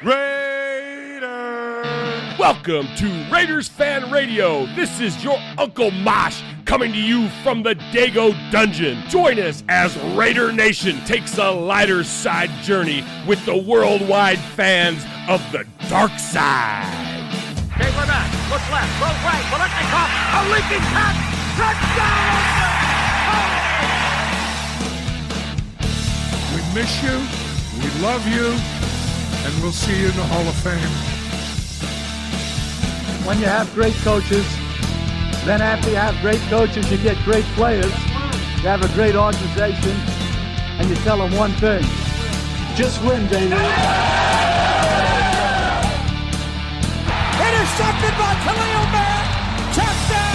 Raiders! Welcome to Raiders Fan Radio. This is your Uncle Mosh coming to you from the Dago Dungeon. Join us as Raider Nation takes a lighter side journey with the worldwide fans of the dark side. Okay, we're back. Look left, look right. Bolitnikov, a leaking pass. Touchdown! We miss you. We love you. And we'll see you in the Hall of Fame. When you have great coaches, then after you have great coaches, you get great players. You have a great organization, and you tell them one thing: just win, baby. Intercepted by Khalil Mack. Touchdown!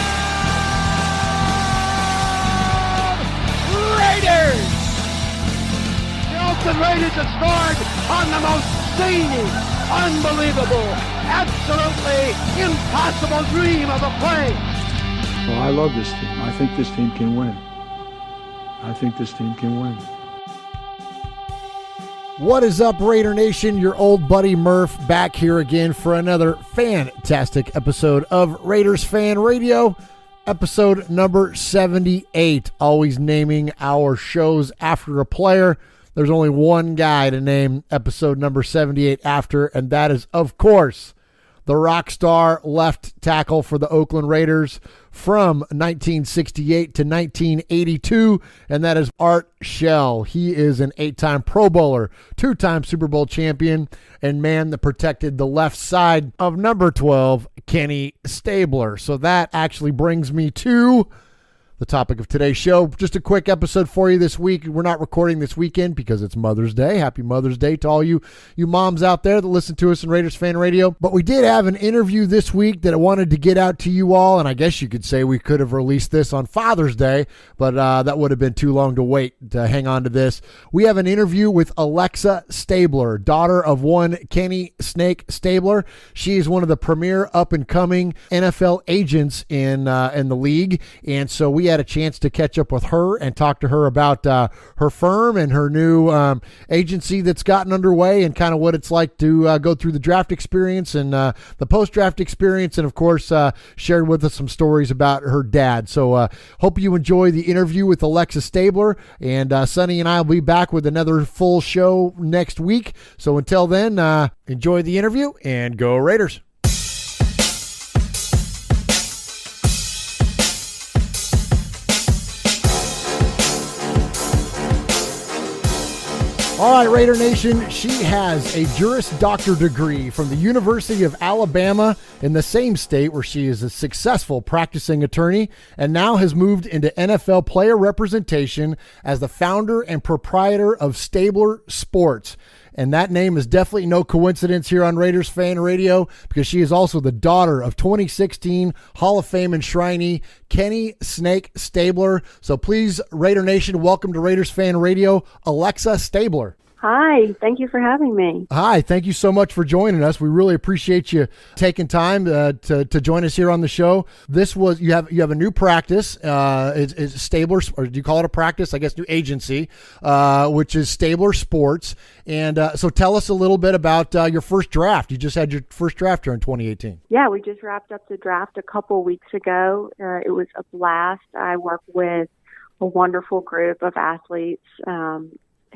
Raiders! The Oakland Raiders have scored on the most zany, unbelievable, absolutely impossible dream of a play. Well, I love this team. I think this team can win. What is up, Raider Nation? Your old buddy Murph back here again for another fantastic episode of Raiders Fan Radio, episode number 78. Always naming our shows after a player. There's only one guy to name episode number 78 after, and that is, of course, the rock star left tackle for the Oakland Raiders from 1968 to 1982, and that is Art Shell. He is an 8-time Pro Bowler, 2-time Super Bowl champion, and man that protected the left side of number 12, Kenny Stabler. So that actually brings me to the topic of today's show. Just a quick episode for you this week. We're not recording this weekend because it's Mother's Day. Happy Mother's Day to all you moms out there that listen to us in Raiders Fan Radio. But we did have an interview this week that I wanted to get out to you all, and I guess you could say we could have released this on Father's Day, but that would have been too long to wait to hang on to this. We have an interview with Alexa Stabler, daughter of one Kenny Snake Stabler. She is one of the premier up-and-coming NFL agents in the league, and so we had a chance to catch up with her and talk to her about her firm and her new agency that's gotten underway and kind of what it's like to go through the draft experience and the post-draft experience, and of course shared with us some stories about her dad. So hope you enjoy the interview with Alexa Stabler, and Sonny and I will be back with another full show next week. So until then, enjoy the interview and go Raiders. All right, Raider Nation, she has a Juris Doctor degree from the University of Alabama in the same state where she is a successful practicing attorney and now has moved into NFL player representation as the founder and proprietor of Stabler Sports. And that name is definitely no coincidence here on Raiders Fan Radio because she is also the daughter of 2016 Hall of Fame enshrinee Kenny Snake Stabler. So please, Raider Nation, welcome to Raiders Fan Radio, Alexa Stabler. Hi, thank you for having me. Hi, thank you so much for joining us. We really appreciate you taking time to join us here on the show. This was you have a new practice. It's Stabler, or do you call it a practice? I guess new agency, which is Stabler Sports. And so tell us a little bit about your first draft. You just had your first draft here in 2018. Yeah, we just wrapped up the draft a couple weeks ago. It was a blast. I work with a wonderful group of athletes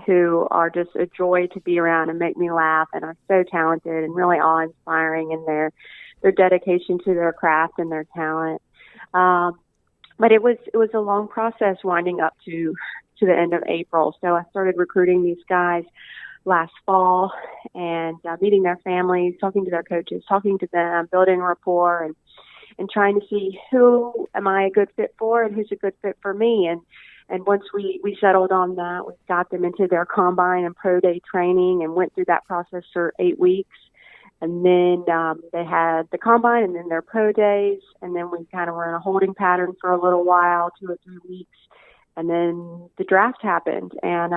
who are just a joy to be around and make me laugh, and are so talented and really awe-inspiring in their dedication to their craft and their talent. But it was a long process winding up to the end of April. So I started recruiting these guys last fall and meeting their families, talking to their coaches, talking to them, building a rapport, and trying to see who am I a good fit for and who's a good fit for me. And once we settled on that, we got them into their combine and pro day training and went through that process for 8 weeks. And then they had the combine and then their pro days. And then we kind of were in a holding pattern for a little while, 2 or 3 weeks. And then the draft happened. And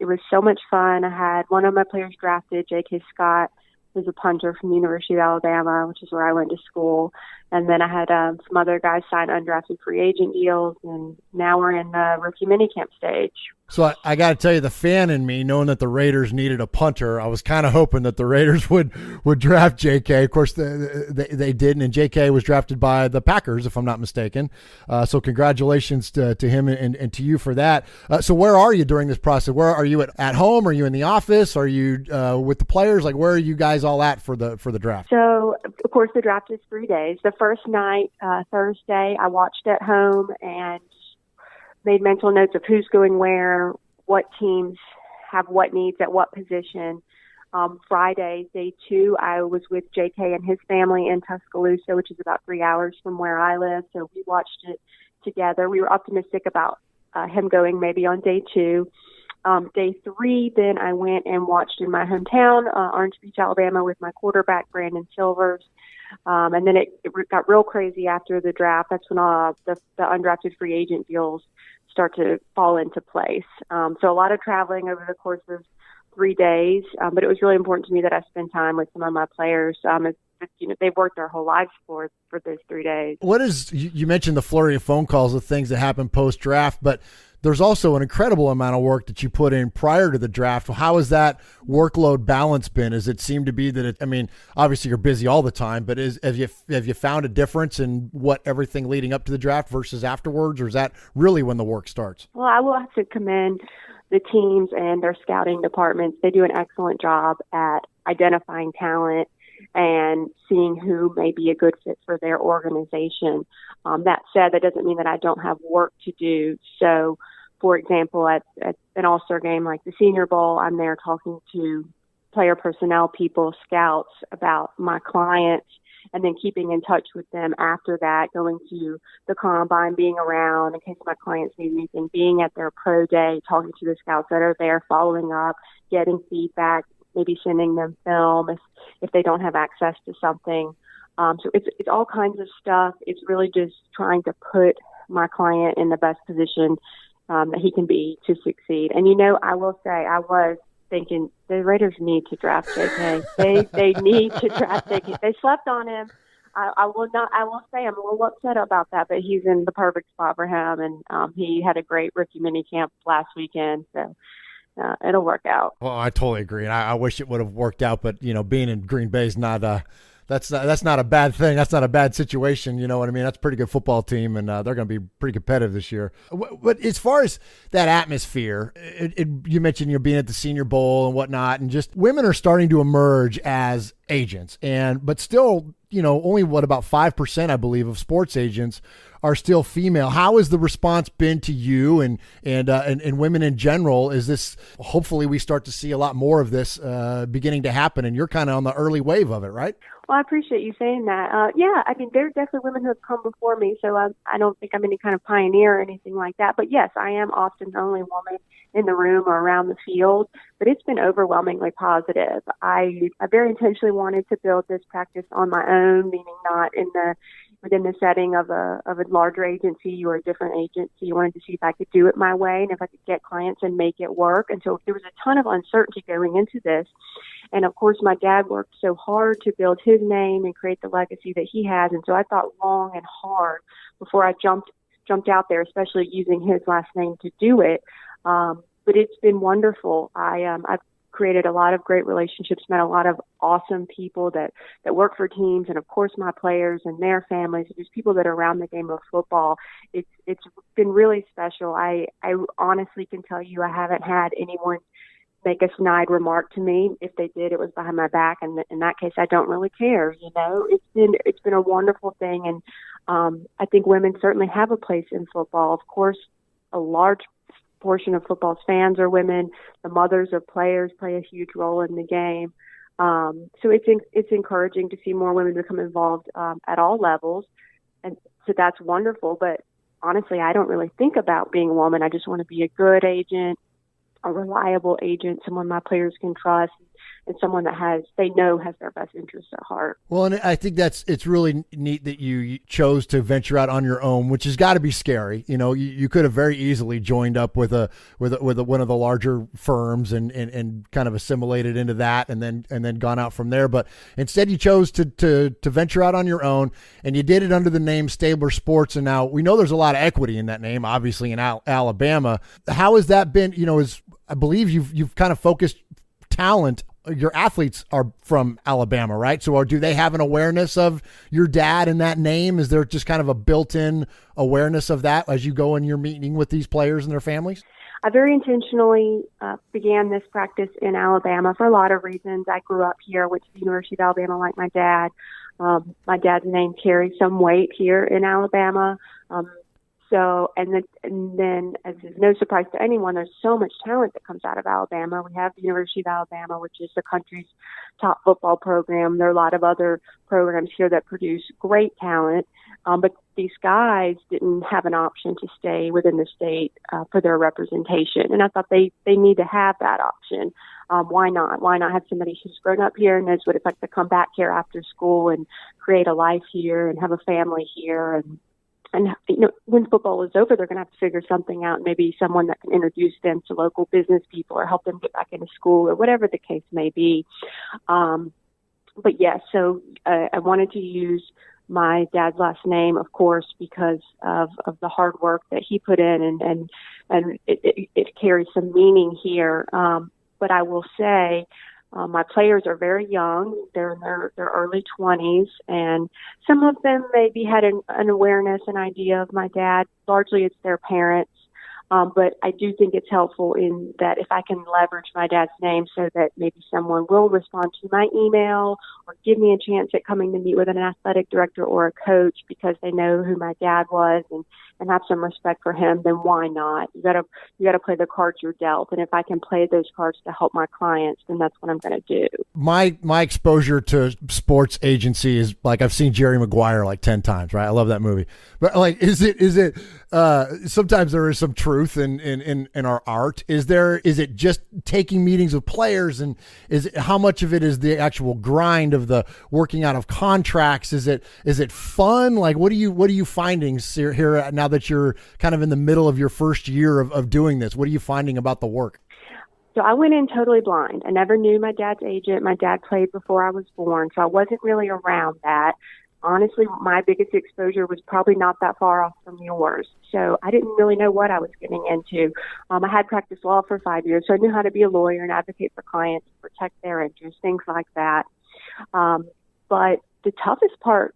it was so much fun. I had one of my players drafted, J.K. Scott, who's a punter from the University of Alabama, which is where I went to school. And then I had some other guys sign undrafted free agent deals, and now we're in the rookie minicamp stage. So I got to tell you, the fan in me, knowing that the Raiders needed a punter, I was kind of hoping that the Raiders would draft J.K. Of course, they didn't, and J.K. was drafted by the Packers, if I'm not mistaken. So congratulations to him and to you for that. So where are you during this process? Where are you at home? Are you in the office? Are you with the players? Like, where are you guys all at for the draft? So, of course, the draft is 3 days. The first night, Thursday, I watched at home and made mental notes of who's going where, what teams have what needs at what position. Friday, day 2, I was with JK and his family in Tuscaloosa, which is about 3 hours from where I live. So we watched it together. We were optimistic about him going maybe on day 2. Day 3, then I went and watched in my hometown, Orange Beach, Alabama, with my quarterback, Brandon Silvers. And then it got real crazy after the draft. That's when the undrafted free agent deals start to fall into place. So a lot of traveling over the course of 3 days, but it was really important to me that I spend time with some of my players. They've worked their whole lives for those 3 days. What is, you mentioned the flurry of phone calls of things that happen post-draft, but there's also an incredible amount of work that you put in prior to the draft. How has that workload balance been? Does it seem to be that obviously you're busy all the time, but have you found a difference in what everything leading up to the draft versus afterwards, or is that really when the work starts? Well, I will have to commend the teams and their scouting departments. They do an excellent job at identifying talent and seeing who may be a good fit for their organization. That said, that doesn't mean that I don't have work to do. So, for example, at an all-star game like the Senior Bowl, I'm there talking to player personnel people, scouts, about my clients, and then keeping in touch with them after that, going to the combine, being around in case my clients need anything, being at their pro day, talking to the scouts that are there, following up, getting feedback, maybe sending them film if they don't have access to something. So it's all kinds of stuff. It's really just trying to put my client in the best position that he can be to succeed. And, I will say I was thinking the Raiders need to draft JK. They need to draft JK. They slept on him. I will say I'm a little upset about that, but he's in the perfect spot for him. And he had a great rookie minicamp last weekend. So it'll work out. Well, I totally agree. And I wish it would have worked out, but being in Green Bay is not that's not a bad thing. That's not a bad situation. You know what I mean? That's a pretty good football team, and they're going to be pretty competitive this year. But as far as that atmosphere, you mentioned being at the Senior Bowl and whatnot, and just women are starting to emerge as agents, but still, only about 5%, I believe, of sports agents are still female. How has the response been to you and women in general? Is this, hopefully we start to see a lot more of this beginning to happen, and you're kind of on the early wave of it, right? Well, I appreciate you saying that. Yeah, there are definitely women who have come before me, so I don't think I'm any kind of pioneer or anything like that. But yes, I am often the only woman in the room or around the field, but it's been overwhelmingly positive. I very intentionally wanted to build this practice on my own, meaning not within the setting of a larger agency or a different agency. I wanted to see if I could do it my way and if I could get clients and make it work. And so there was a ton of uncertainty going into this. And of course, my dad worked so hard to build his name and create the legacy that he has. And so I thought long and hard before I jumped out there, especially using his last name to do it. But it's been wonderful. I've created a lot of great relationships, met a lot of awesome people that work for teams, and of course my players and their families, and just people that are around the game of football. It's been really special. I honestly can tell you I haven't had anyone make a snide remark to me. If they did, it was behind my back, and in that case I don't really care. It's been a wonderful thing, and I think women certainly have a place in football. Of course, a large portion of football's fans are women. The mothers of players play a huge role in the game. So it's encouraging to see more women become involved at all levels, and so that's wonderful. But honestly, I don't really think about being a woman. I just want to be a good agent, a reliable agent, someone my players can trust, someone that they know has their best interests at heart. Well, and I think it's really neat that you chose to venture out on your own, which has got to be scary. You could have very easily joined up with one of the larger firms and kind of assimilated into that and then gone out from there. But instead you chose to venture out on your own, and you did it under the name Stabler Sports. And now we know there's a lot of equity in that name, obviously in Alabama. How has that been? I believe you've kind of focused talent. Your athletes are from Alabama, right? So do they have an awareness of your dad and that name? Is there just kind of a built-in awareness of that as you go in your meeting with these players and their families? I very intentionally began this practice in Alabama for a lot of reasons. I grew up here, went to the University of Alabama like my dad. My dad's name carries some weight here in Alabama. And then, as is no surprise to anyone, there's so much talent that comes out of Alabama. We have the University of Alabama, which is the country's top football program. There are a lot of other programs here that produce great talent. But these guys didn't have an option to stay within the state for their representation. And I thought they need to have that option. Why not? Why not have somebody who's grown up here and knows what it's like to come back here after school and create a life here and have a family here? And when football is over, they're going to have to figure something out. Maybe someone that can introduce them to local business people or help them get back into school or whatever the case may be. But yes, so I wanted to use my dad's last name, of course, because of the hard work that he put in, and it carries some meaning here. But I will say, my players are very young. They're in their early 20s, and some of them maybe had an awareness, an idea of my dad. Largely it's their parents. But I do think it's helpful in that if I can leverage my dad's name so that maybe someone will respond to my email or give me a chance at coming to meet with an athletic director or a coach because they know who my dad was and have some respect for him, then why not? You gotta play the cards you're dealt. And if I can play those cards to help my clients, then that's what I'm going to do. My exposure to sports agency is like, I've seen Jerry Maguire like 10 times, right? I love that movie. But like, is it sometimes there is some truth in our art. Is it just taking meetings with players, and how much of it is the actual grind of the working out of contracts? Is it fun? Like, what are you finding here now that you're kind of in the middle of your first year of doing this? What are you finding about the work? So I went in totally blind. I never knew my dad's agent. My dad played before I was born, so I wasn't really around that. Honestly, my biggest exposure was probably not that far off from yours. So I didn't really know what I was getting into. I had practiced law for 5 years, so I knew how to be a lawyer and advocate for clients, protect their interests, things like that. But the toughest part,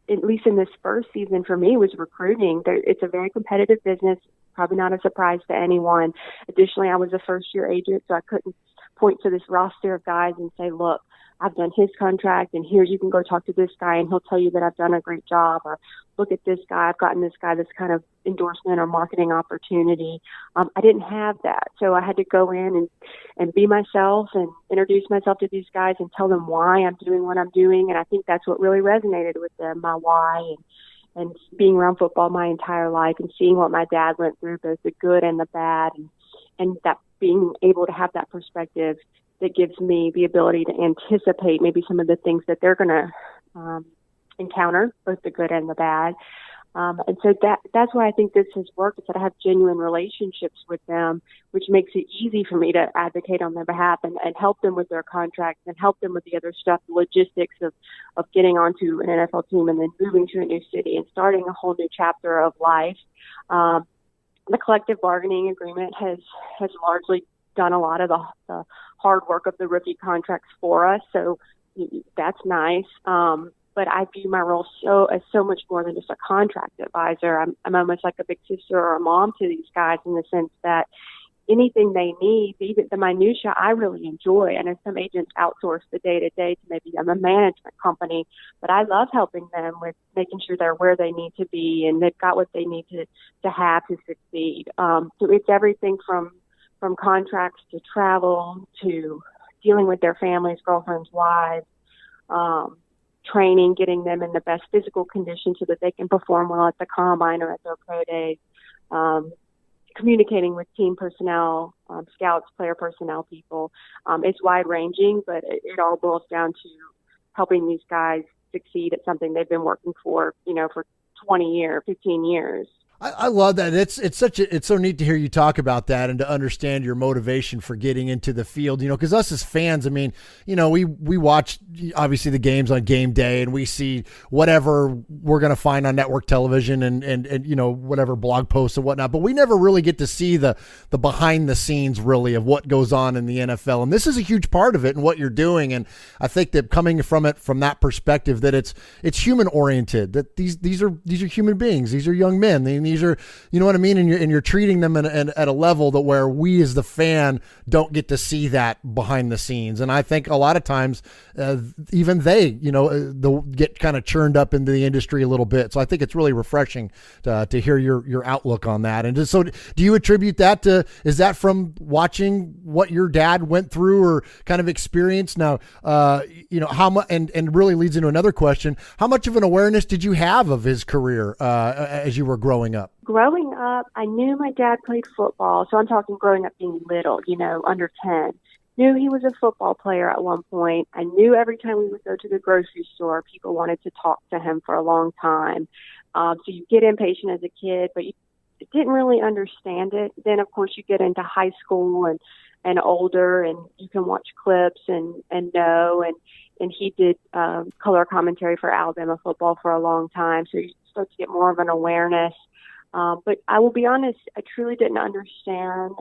at least in this first season for me, was recruiting. It's a very competitive business, probably not a surprise to anyone. Additionally, I was a first-year agent, so I couldn't point to this roster of guys and say, look, I've done his contract, and here you can go talk to this guy, and he'll tell you that I've done a great job. Or look at this guy, I've gotten this guy this kind of endorsement or marketing opportunity. I didn't have that, so I had to go in and be myself and introduce myself to these guys and tell them why I'm doing what I'm doing. And I think that's what really resonated with them, my why, and being around football my entire life and seeing what my dad went through, both the good and the bad, and that being able to have that perspective that gives me the ability to anticipate maybe some of the things that they're going to encounter, both the good and the bad. And so that's why I think this has worked, is that I have genuine relationships with them, which makes it easy for me to advocate on their behalf and help them with their contracts and help them with the other stuff, the logistics of getting onto an NFL team and then moving to a new city and starting a whole new chapter of life. The collective bargaining agreement has largely done a lot of the hard work of the rookie contracts for us, so that's nice. But I view my role as so much more than just a contract advisor. I'm almost like a big sister or a mom to these guys, in the sense that anything they need, even the minutia, I really enjoy. I know some agents outsource the day-to-day to maybe a management company, but I love helping them with making sure they're where they need to be and they've got what they need to have to succeed. So it's everything from contracts to travel to dealing with their families, girlfriends, wives, training, getting them in the best physical condition so that they can perform well at the combine or at their pro days. communicating with team personnel, scouts, player personnel people. It's wide ranging, but it all boils down to helping these guys succeed at something they've been working for, for 20 years, 15 years. I love that. It's so neat to hear you talk about that and to understand your motivation for getting into the field, because us as fans, I mean, we watch obviously the games on game day and we see whatever we're going to find on network television and whatever blog posts and whatnot, but we never really get to see the behind the scenes really of what goes on in the NFL. And this is a huge part of it and what you're doing. And I think that coming from it from that perspective, that it's human oriented, that these are human beings. These are young men. These are, you know what I mean? And you're treating them at a level that where we as the fan don't get to see that behind the scenes. And I think a lot of times even they, they'll get kind of churned up into the industry a little bit. So I think it's really refreshing to hear your outlook on that. And just, so do you attribute that is that from watching what your dad went through or kind of experienced? Now, how much, and really leads into another question. How much of an awareness did you have of his career as you were growing up? Growing up, I knew my dad played football. So I'm talking growing up being little, under 10. Knew he was a football player at one point. I knew every time we would go to the grocery store, people wanted to talk to him for a long time. So you get impatient as a kid, but you didn't really understand it. Then, of course, you get into high school and older, and you can watch clips and know. And he did color commentary for Alabama football for a long time. So you start to get more of an awareness. But I will be honest, I truly didn't understand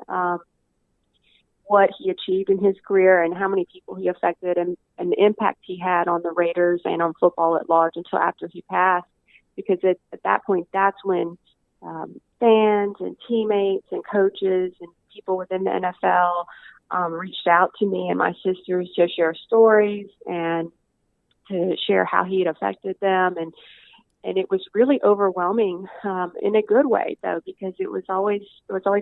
what he achieved in his career and how many people he affected and the impact he had on the Raiders and on football at large until after he passed. Because at that point, that's when fans and teammates and coaches and people within the NFL reached out to me and my sisters to share stories and to share how he had affected them. And it was really overwhelming in a good way, though, because it was always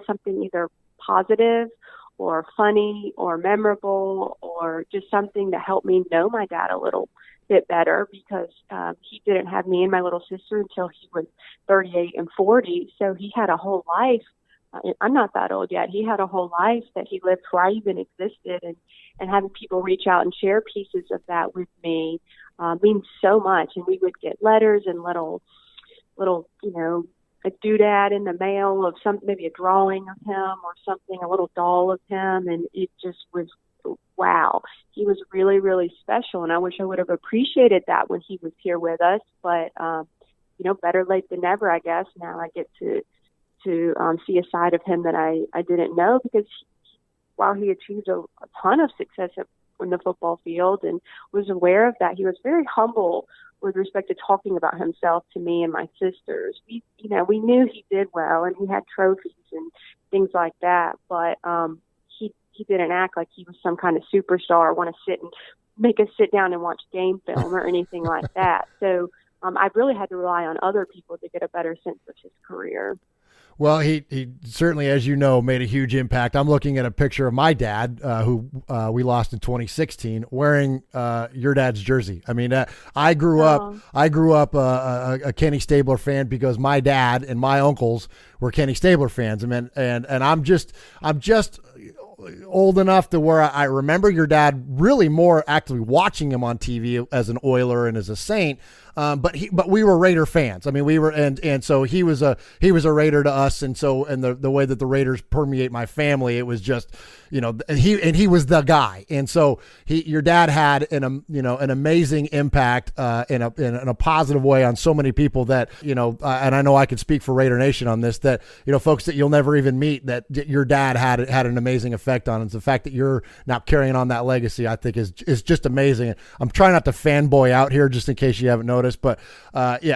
something either positive or funny or memorable or just something that helped me know my dad a little bit better, because he didn't have me and my little sister until he was 38 and 40. So he had a whole life. I'm not that old yet. He had a whole life that he lived before I even existed, and having people reach out and share pieces of that with me means so much. And we would get letters and little, a doodad in the mail of maybe a drawing of him or something, a little doll of him. And it just was, wow, he was really, really special. And I wish I would have appreciated that when he was here with us. But, better late than never, I guess. Now I get to see a side of him that I didn't know, because while he achieved a ton of success in the football field and was aware of that, he was very humble with respect to talking about himself to me and my sisters. We knew he did well and he had trophies and things like that, but he didn't act like he was some kind of superstar or want to make us sit down and watch game film or anything like that. So I really had to rely on other people to get a better sense of his career. Well, he certainly, as you know, made a huge impact. I'm looking at a picture of my dad, who we lost in 2016, wearing your dad's jersey. I mean, I grew up a Kenny Stabler fan because my dad and my uncles were Kenny Stabler fans. I mean, and I'm just old enough to where I remember your dad really more actively watching him on TV as an Oiler and as a Saint. But we were Raider fans. I mean, we were, and so he was a Raider to us. And so, and the way that the Raiders permeate my family, it was just, he was the guy. And so your dad had an amazing impact, in a positive way on so many people that, and I know I can speak for Raider Nation on this, that, folks that you'll never even meet, that your dad had an amazing effect on. And the fact that you're now carrying on that legacy, I think is just amazing. I'm trying not to fanboy out here just in case you haven't noticed. But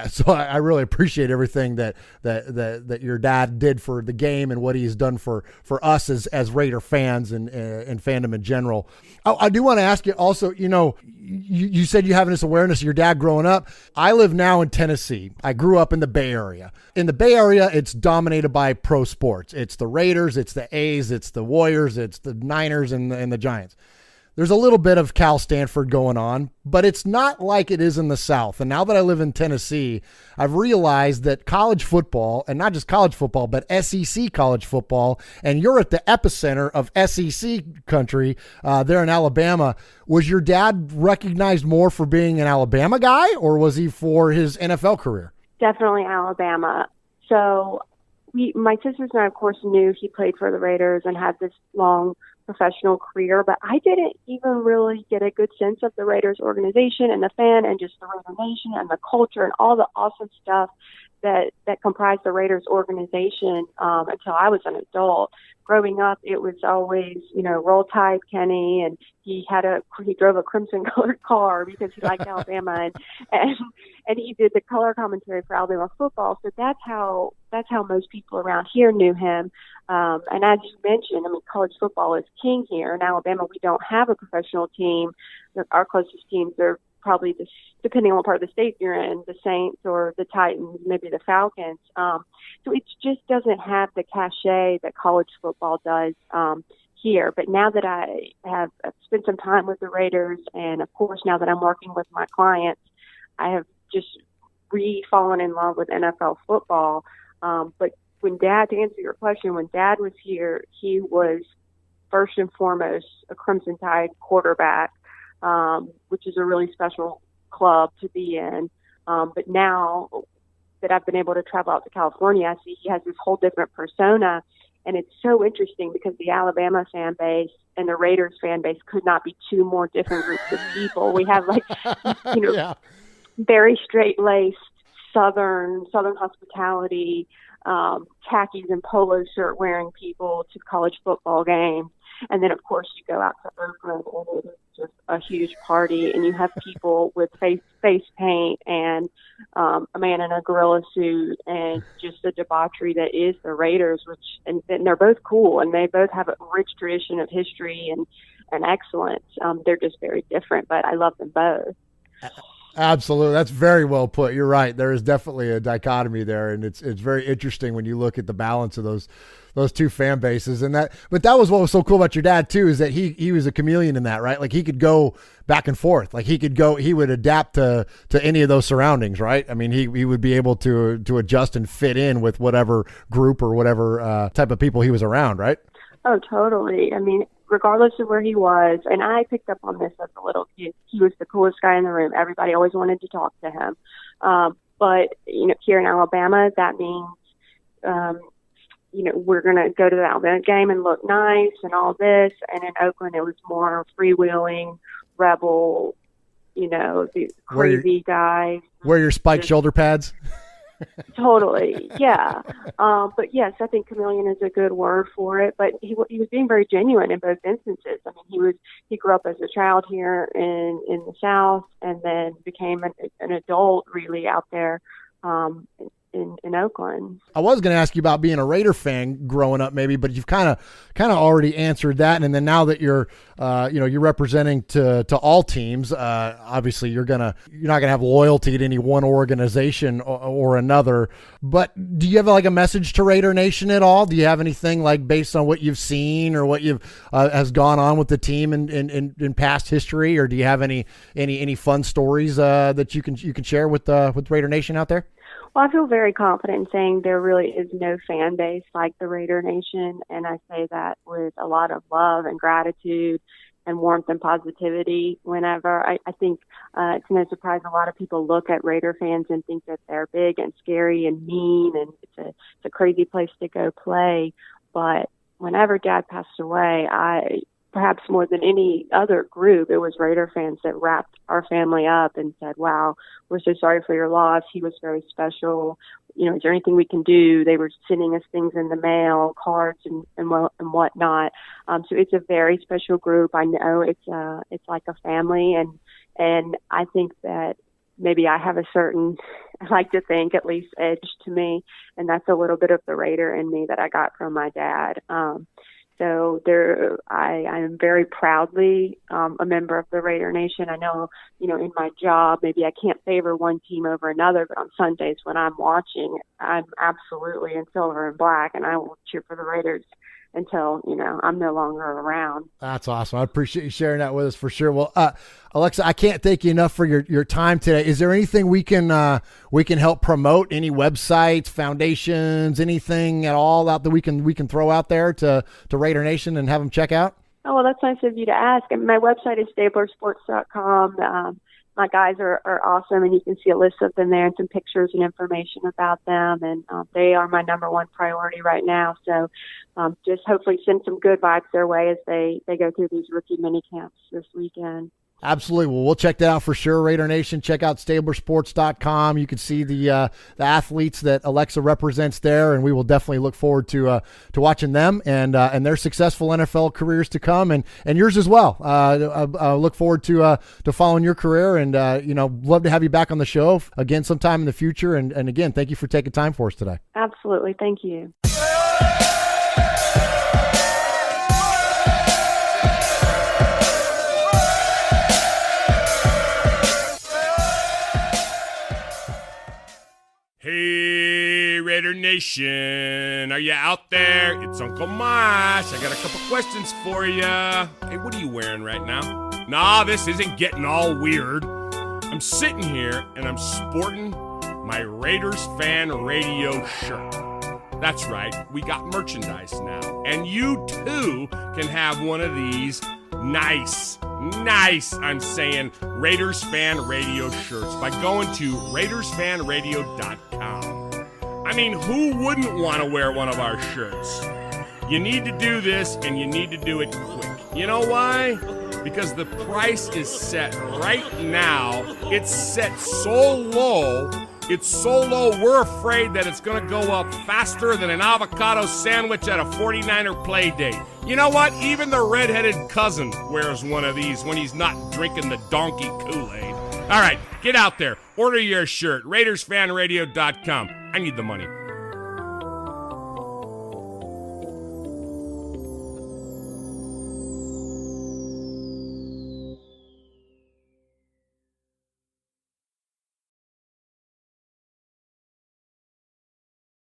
so I really appreciate everything that your dad did for the game and what he's done for us as Raider fans and fandom in general. I do want to ask you also, you said you having this awareness of your dad growing up. I live now in Tennessee. I grew up in the Bay Area. In the Bay Area, it's dominated by pro sports. It's the Raiders, it's the A's, it's the Warriors, it's the Niners and the Giants. there's a little bit of Cal Stanford going on, but it's not like it is in the South. And now that I live in Tennessee, I've realized that college football, and not just college football, but SEC college football, and you're at the epicenter of SEC country there in Alabama. Was your dad recognized more for being an Alabama guy, or was he for his NFL career? Definitely Alabama. So my sisters and I, of course, knew he played for the Raiders and had this long professional career, but I didn't even really get a good sense of the Raiders organization and the fan and just the Raider Nation and the culture and all the awesome stuff that comprised the Raiders organization until I was an adult. Growing up, it was always, Roll Tide Kenny, and he drove a crimson colored car because he liked Alabama, and he did the color commentary for Alabama football. So that's how most people around here knew him. And as you mentioned, college football is king here. In Alabama, we don't have a professional team. Our closest teams are probably, depending on what part of the state you're in, the Saints or the Titans, maybe the Falcons. So it just doesn't have the cachet that college football does here. But now that I have spent some time with the Raiders, and of course now that I'm working with my clients, I have just fallen in love with NFL football. But to answer your question, when Dad was here, he was first and foremost a Crimson Tide quarterback, which is a really special club to be in. But now that I've been able to travel out to California, I see he has this whole different persona. And it's so interesting because the Alabama fan base and the Raiders fan base could not be two more different groups of people. We have Yeah. very straight-laced Southern hospitality, khakis and polo shirt wearing people to college football games. And then, of course, you go out to Oakland, and it is just a huge party, and you have people with face paint and a man in a gorilla suit and just the debauchery that is the Raiders, and they're both cool, and they both have a rich tradition of history and excellence. They're just very different, but I love them both. Absolutely. That's very well put. You're right. There is definitely a dichotomy there, and it's very interesting when you look at the balance of those two fan bases. But that was what was so cool about your dad too, is that he was a chameleon in that, right? Like he could go back and forth. Like he would adapt to any of those surroundings, right? I mean, he would be able to adjust and fit in with whatever group or whatever type of people he was around, right? Oh, totally. I mean, regardless of where he was, and I picked up on this as a little kid, he was the coolest guy in the room. Everybody always wanted to talk to him. But, here in Alabama, that means, we're going to go to the Alabama game and look nice and all this. And in Oakland, it was more freewheeling, rebel, the crazy guys. Wear your spiked shoulder pads. Totally, yeah. But yes, I think chameleon is a good word for it. But he was being very genuine in both instances. I mean, he grew up as a child here in the South, and then became an adult really out there in Oakland. I was going to ask you about being a Raider fan growing up, maybe, but you've kind of already answered that. And then now that you're representing to all teams, obviously you're not gonna have loyalty to any one organization or another. But do you have like a message to Raider Nation at all? Do you have anything like based on what you've seen or what you've has gone on with the team in past history, or do you have any fun stories that you can share with Raider Nation out there? Well, I feel very confident in saying there really is no fan base like the Raider Nation, and I say that with a lot of love and gratitude and warmth and positivity. Whenever I think it's no surprise a lot of people look at Raider fans and think that they're big and scary and mean, and it's a crazy place to go play. But whenever Dad passed away, perhaps more than any other group, it was Raider fans that wrapped our family up and said, wow, we're so sorry for your loss. He was very special. Is there anything we can do? They were sending us things in the mail, cards and whatnot. So it's a very special group. I know it's like a family, and I think that maybe I have I like to think at least edge to me, and that's a little bit of the Raider in me that I got from my dad. So I am very proudly a member of the Raider Nation. I know, in my job, maybe I can't favor one team over another, but on Sundays when I'm watching, I'm absolutely in silver and black, and I will cheer for the Raiders until, I'm no longer around. That's awesome. I appreciate you sharing that with us for sure. Well, Alexa, I can't thank you enough for your time today. Is there anything we can help promote? Any websites, foundations, anything at all out that we can throw out there to Raider Nation and have them check out? Oh, well, that's nice of you to ask. My website is stablersports.com. My guys are awesome, and you can see a list of them there and some pictures and information about them. And they are my number one priority right now. So just hopefully send some good vibes their way as they go through these rookie mini camps this weekend. Absolutely. Well, we'll check that out for sure. Raider Nation, check out stablersports.com. You can see the athletes that Alexa represents there, and we will definitely look forward to watching them and their successful NFL careers to come, and yours as well. I look forward to following your career, and love to have you back on the show again sometime in the future. And again, thank you for taking time for us today. Absolutely. Thank you. Hey, Raider Nation, are you out there? It's Uncle Mosh. I got a couple questions for you. Hey, what are you wearing right now? Nah, this isn't getting all weird. I'm sitting here and I'm sporting my Raiders Fan Radio shirt. That's right, we got merchandise now. And you too can have one of these nice, I'm saying, Raiders Fan Radio shirts by going to RaidersFanRadio.com. I mean, who wouldn't want to wear one of our shirts? You need to do this, and you need to do it quick. You know why? Because the price is set right now. It's set so low. It's so low, we're afraid that it's going to go up faster than an avocado sandwich at a 49er play date. You know what? Even the redheaded cousin wears one of these when he's not drinking the donkey Kool-Aid. All right, get out there. Order your shirt. RaidersFanRadio.com. I need the money.